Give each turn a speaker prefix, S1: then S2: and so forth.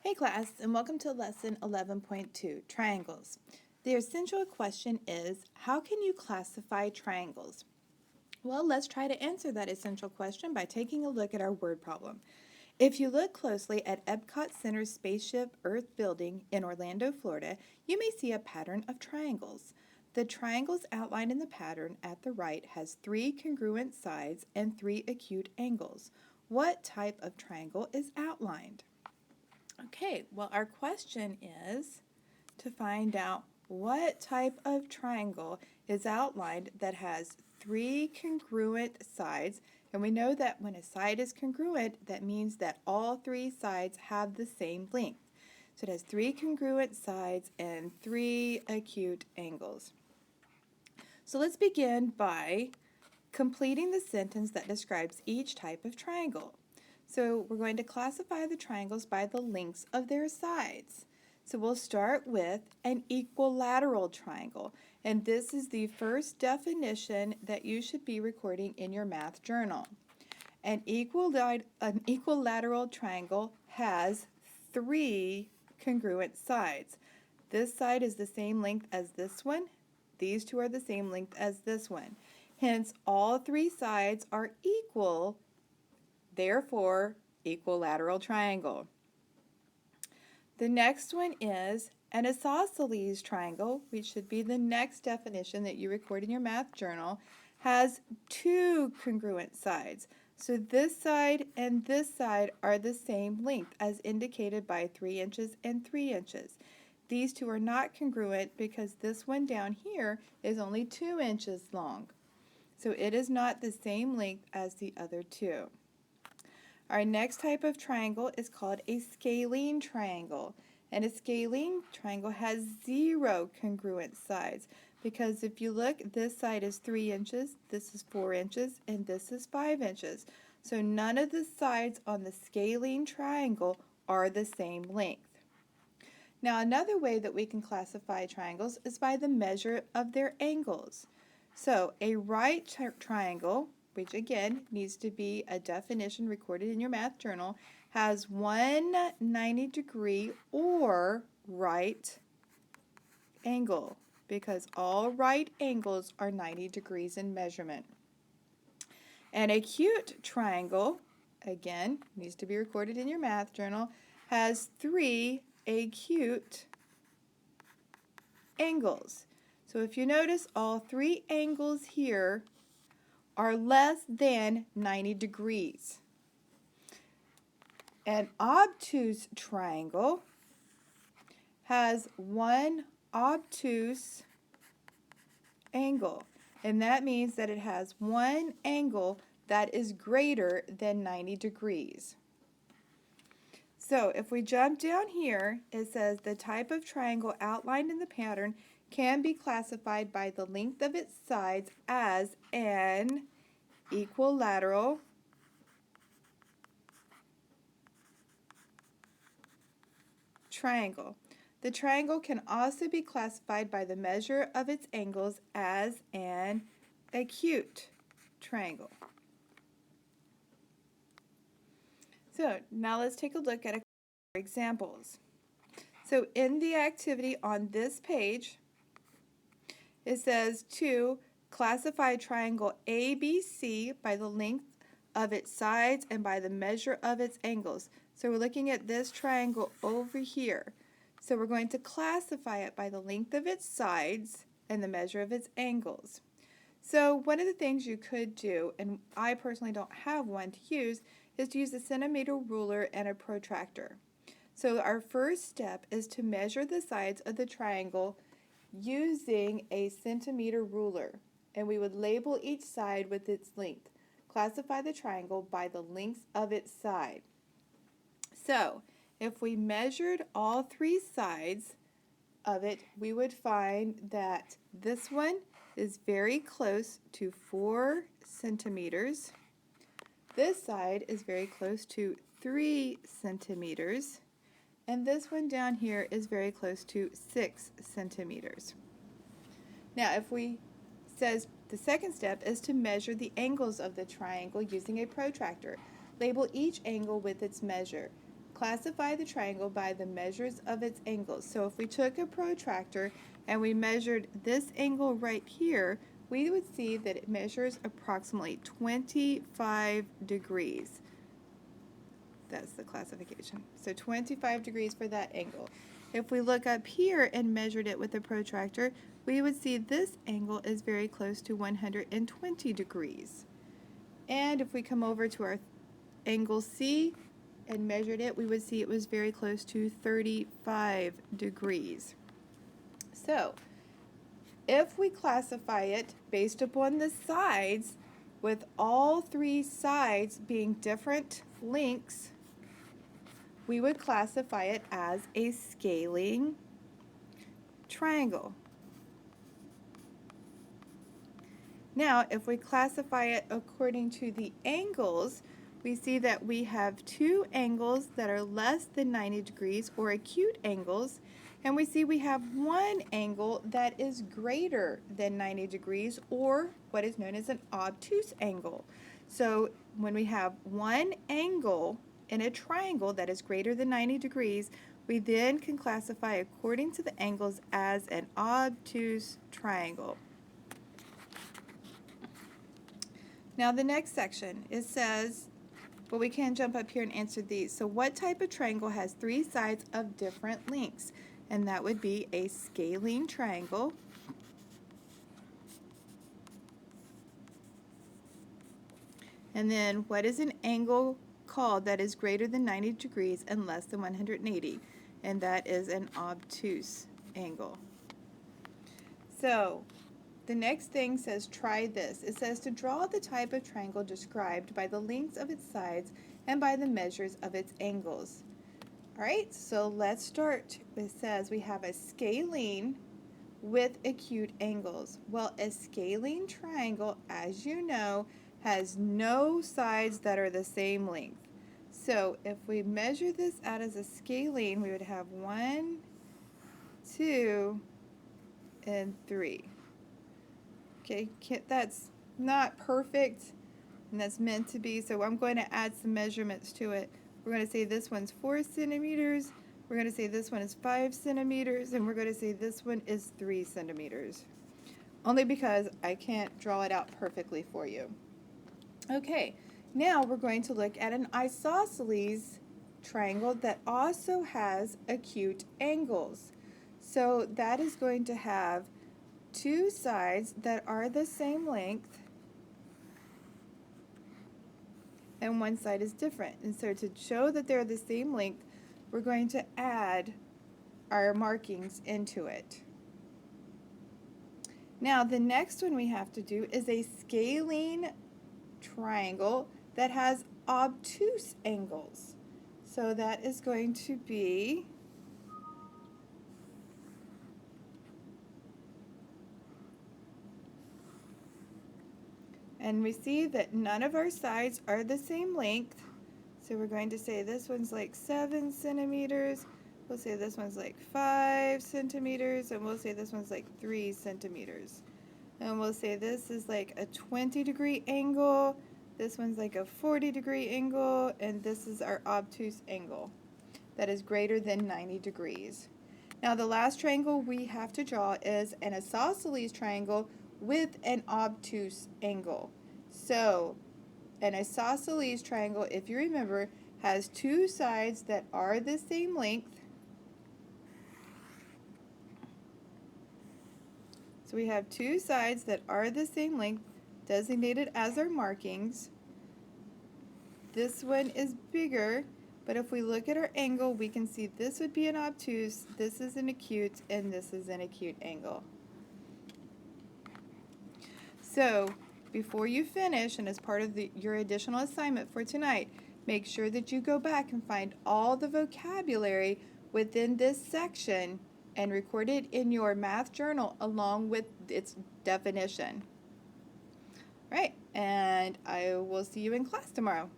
S1: Hey class, and welcome to lesson 11.2, triangles. The essential question is, how can you classify triangles? Well, let's try to answer that essential question by taking a look at our word problem. If you look closely at Epcot Center's Spaceship Earth building in Orlando, Florida, you may see a pattern of triangles. The triangles outlined in the pattern at the right has 3 congruent sides and 3 acute angles. What type of triangle is outlined? Okay, well, our question is to find out what type of triangle is outlined that has 3 congruent sides. And we know that when a side is congruent, that means that all 3 sides have the same length. So it has 3 congruent sides and 3 acute angles. So let's begin by completing the sentence that describes each type of triangle. So we're going to classify the triangles by the lengths of their sides. So we'll start with an equilateral triangle. And this is the first definition that you should be recording in your math journal. An equilateral triangle has 3 congruent sides. This side is the same length as this one. These two are the same length as this one. Hence, all 3 sides are equal. Therefore, equilateral triangle. The next one is an isosceles triangle, which should be the next definition that you record in your math journal, has 2 congruent sides. So this side and this side are the same length as indicated by 3 inches and 3 inches. These two are not congruent because this one down here is only 2 inches long. So it is not the same length as the other two. Our next type of triangle is called a scalene triangle. And a scalene triangle has 0 congruent sides because if you look, this side is 3 inches, this is 4 inches, and this is 5 inches. So none of the sides on the scalene triangle are the same length. Now another way that we can classify triangles is by the measure of their angles. So a right triangle, which again needs to be a definition recorded in your math journal, has one 90-degree or right angle because all right angles are 90 degrees in measurement. An acute triangle, again, needs to be recorded in your math journal, has 3 acute angles. So if you notice, all 3 angles here are less than 90 degrees. An obtuse triangle has 1 obtuse angle, and that means that it has 1 angle that is greater than 90 degrees. So if we jump down here, it says the type of triangle outlined in the pattern can be classified by the length of its sides as an equilateral triangle. The triangle can also be classified by the measure of its angles as an acute triangle. So now let's take a look at examples. So in the activity on this page, it says to classify triangle ABC by the length of its sides and by the measure of its angles. So we're looking at this triangle over here. So we're going to classify it by the length of its sides and the measure of its angles. So one of the things you could do, and I personally don't have one to use, is to use a centimeter ruler and a protractor. So our first step is to measure the sides of the triangle using a centimeter ruler, and we would label each side with its length. Classify the triangle by the length of its side. So if we measured all 3 sides of it, we would find that this one is very close to 4 centimeters. This side is very close to 3 centimeters. And this one down here is very close to 6 centimeters. Now, if we says the second step is to measure the angles of the triangle using a protractor. Label each angle with its measure. Classify the triangle by the measures of its angles. So if we took a protractor and we measured this angle right here, we would see that it measures approximately 25 degrees. That's the classification. So 25 degrees for that angle. If we look up here and measured it with a protractor, we would see this angle is very close to 120 degrees. And if we come over to our angle C and measured it, we would see it was very close to 35 degrees. So, if we classify it based upon the sides, with all three sides being different lengths, we would classify it as a scaling triangle. Now, if we classify it according to the angles, we see that we have two angles that are less than 90 degrees, or acute angles, and we see we have one angle that is greater than 90 degrees, or what is known as an obtuse angle. So when we have one angle in a triangle that is greater than 90 degrees, we then can classify according to the angles as an obtuse triangle. Now the next section, it says, well, we can jump up here and answer these. So what type of triangle has three sides of different lengths? And that would be a scaling triangle. And then what is an angle called that is greater than 90 degrees and less than 180? And that is an obtuse angle. So the next thing says try this. It says to draw the type of triangle described by the lengths of its sides and by the measures of its angles. Alright, so let's start. It says we have a scalene with acute angles. Well, a scalene triangle, as you know, has no sides that are the same length. So if we measure this out as a scalene, we would have 1, 2, and 3. Okay, that's not perfect, and that's meant to be, so I'm going to add some measurements to it. We're going to say this one's 4 centimeters, we're going to say this one is 5 centimeters, and we're going to say this one is 3 centimeters. Only because I can't draw it out perfectly for you. Okay, now we're going to look at an isosceles triangle that also has acute angles. So that is going to have two sides that are the same length, and one side is different. And so to show that they're the same length, we're going to add our markings into it. Now the next one we have to do is a scalene triangle that has obtuse angles. So that is going to be and we see that none of our sides are the same length. So we're going to say this one's like 7 centimeters. We'll say this one's like 5 centimeters. And we'll say this one's like 3 centimeters. And we'll say this is like a 20-degree angle. This one's like a 40-degree angle. And this is our obtuse angle that is greater than 90 degrees. Now the last triangle we have to draw is an isosceles triangle with an obtuse angle. So an isosceles triangle, if you remember, has two sides that are the same length. So we have two sides that are the same length designated as our markings. This one is bigger, but if we look at our angle, we can see this would be an obtuse, this is an acute, and this is an acute angle. So before you finish, and as part of your additional assignment for tonight, make sure that you go back and find all the vocabulary within this section and record it in your math journal along with its definition. All right, and I will see you in class tomorrow.